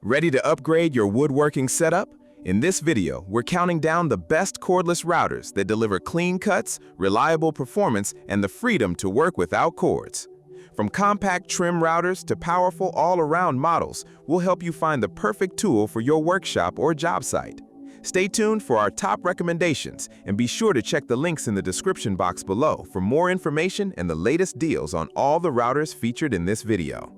Ready to upgrade your woodworking setup? In this video, we're counting down the best cordless routers that deliver clean cuts, reliable performance, and the freedom to work without cords. From compact trim routers to powerful all-around models, we'll help you find the perfect tool for your workshop or job site. Stay tuned for our top recommendations and be sure to check the links in the description box below for more information and the latest deals on all the routers featured in this video.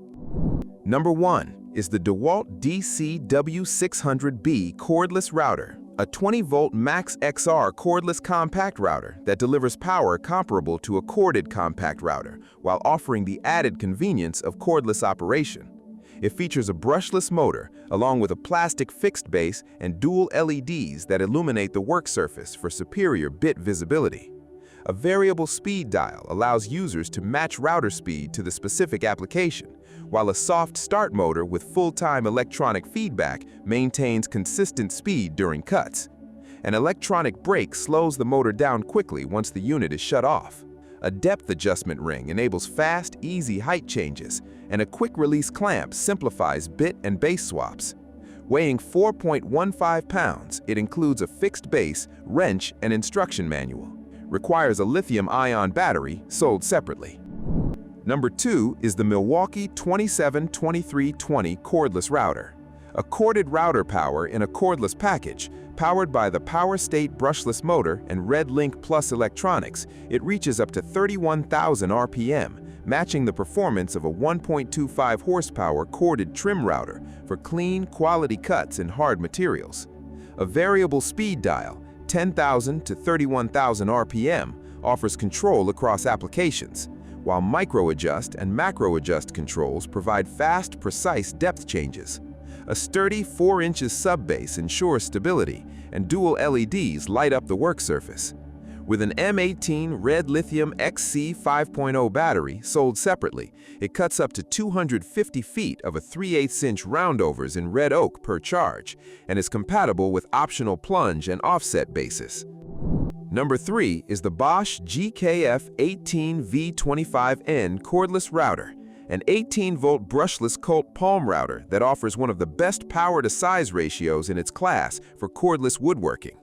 Number 1 is the DEWALT DC-W600B cordless router, a 20-volt Max XR cordless compact router that delivers power comparable to a corded compact router while offering the added convenience of cordless operation. It features a brushless motor along with a plastic fixed base and dual LEDs that illuminate the work surface for superior bit visibility. A variable speed dial allows users to match router speed to the specific application, while a soft start motor with full-time electronic feedback maintains consistent speed during cuts. An electronic brake slows the motor down quickly once the unit is shut off. A depth adjustment ring enables fast, easy height changes, and a quick-release clamp simplifies bit and base swaps. Weighing 4.15 pounds, it includes a fixed base, wrench, and instruction manual. Requires a lithium-ion battery sold separately. Number 2 is the Milwaukee 272320 cordless router. A corded router power in a cordless package, powered by the PowerState brushless motor and Red Link Plus electronics, it reaches up to 31,000 RPM, matching the performance of a 1.25 horsepower corded trim router for clean, quality cuts in hard materials. A variable speed dial, 10,000 to 31,000 RPM, offers control across applications, while micro-adjust and macro-adjust controls provide fast, precise depth changes. A sturdy 4 inches sub-base ensures stability, and dual LEDs light up the work surface. With an M18 Red Lithium XC 5.0 battery sold separately, it cuts up to 250 feet of a 3/8-inch roundovers in red oak per charge, and is compatible with optional plunge and offset bases. Number 3 is the Bosch GKF 18V25N cordless router, an 18-volt brushless Colt palm router that offers one of the best power-to-size ratios in its class for cordless woodworking.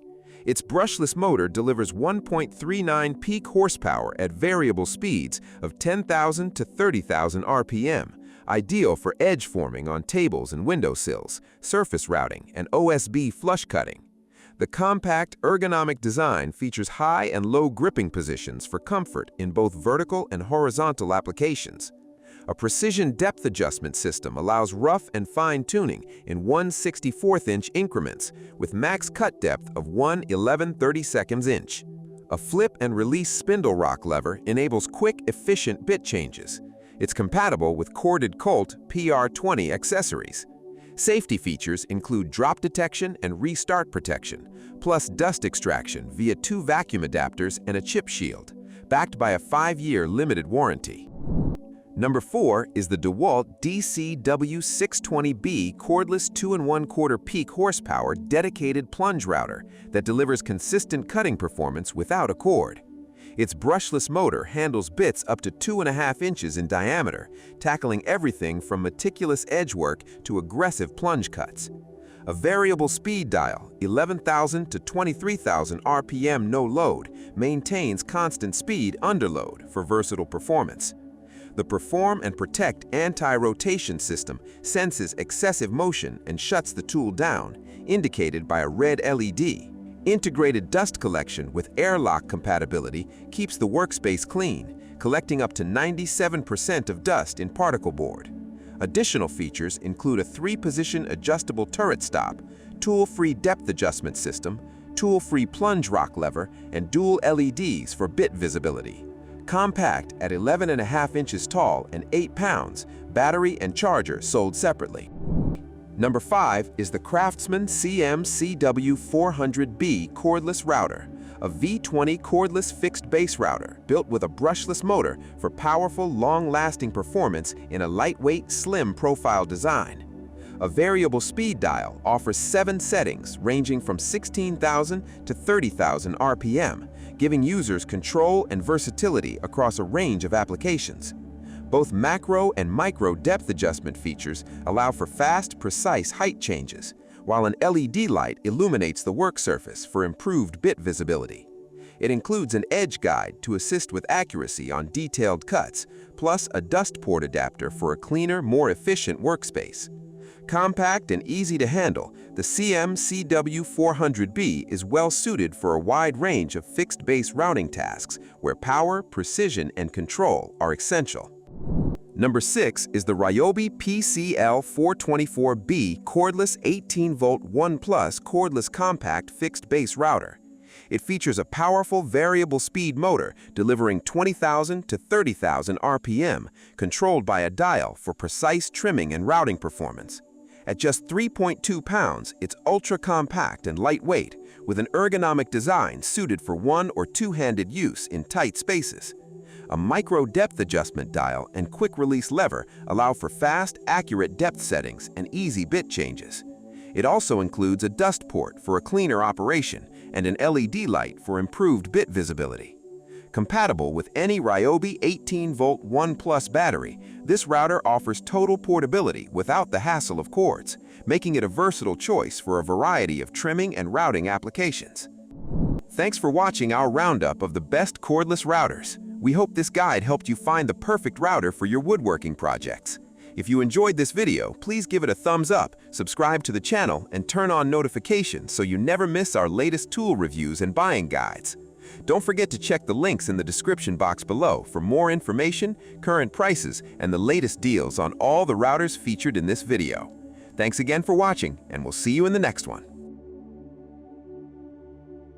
Its brushless motor delivers 1.39 peak horsepower at variable speeds of 10,000 to 30,000 RPM, ideal for edge forming on tables and windowsills, surface routing, and OSB flush cutting. The compact, ergonomic design features high and low gripping positions for comfort in both vertical and horizontal applications. A precision depth adjustment system allows rough and fine tuning in 1/64-inch increments with max cut depth of 1/11/32 inch. A flip and release spindle rock lever enables quick, efficient bit changes. It's compatible with corded Colt PR20 accessories. Safety features include drop detection and restart protection, plus dust extraction via 2 vacuum adapters and a chip shield, backed by a 5-year limited warranty. Number 4 is the DEWALT DC-W620B cordless 2¼ peak horsepower dedicated plunge router that delivers consistent cutting performance without a cord. Its brushless motor handles bits up to 2½ inches in diameter, tackling everything from meticulous edge work to aggressive plunge cuts. A variable speed dial, 11,000 to 23,000 RPM no load, maintains constant speed under load for versatile performance. The Perform and Protect anti-rotation system senses excessive motion and shuts the tool down, indicated by a red LED. Integrated dust collection with airlock compatibility keeps the workspace clean, collecting up to 97% of dust in particle board. Additional features include a 3-position adjustable turret stop, tool-free depth adjustment system, tool-free plunge rock lever, and dual LEDs for bit visibility. Compact at 11.5 inches tall and 8 pounds, battery and charger sold separately. Number 5 is the CRAFTSMAN CM-CW400B cordless router, a V20 cordless fixed base router built with a brushless motor for powerful, long-lasting performance in a lightweight, slim profile design. A variable speed dial offers 7 settings ranging from 16,000 to 30,000 RPM, giving users control and versatility across a range of applications. Both macro and micro depth adjustment features allow for fast, precise height changes, while an LED light illuminates the work surface for improved bit visibility. It includes an edge guide to assist with accuracy on detailed cuts, plus a dust port adapter for a cleaner, more efficient workspace. Compact and easy to handle, the CM-CW400B is well suited for a wide range of fixed base routing tasks where power, precision, and control are essential. Number 6 is the RYOBI PCL424B cordless 18-volt 1+ cordless compact fixed base router. It features a powerful variable speed motor delivering 20,000 to 30,000 RPM, controlled by a dial for precise trimming and routing performance. At just 3.2 pounds, it's ultra-compact and lightweight, with an ergonomic design suited for one- or two-handed use in tight spaces. A micro-depth adjustment dial and quick-release lever allow for fast, accurate depth settings and easy bit changes. It also includes a dust port for a cleaner operation and an LED light for improved bit visibility. Compatible with any RYOBI 18-volt 1+ battery, this router offers total portability without the hassle of cords, making it a versatile choice for a variety of trimming and routing applications. Thanks for watching our roundup of the best cordless routers. We hope this guide helped you find the perfect router for your woodworking projects. If you enjoyed this video, please give it a thumbs up, subscribe to the channel, and turn on notifications so you never miss our latest tool reviews and buying guides. Don't forget to check the links in the description box below for more information, current prices, and the latest deals on all the routers featured in this video. Thanks again for watching, and we'll see you in the next one.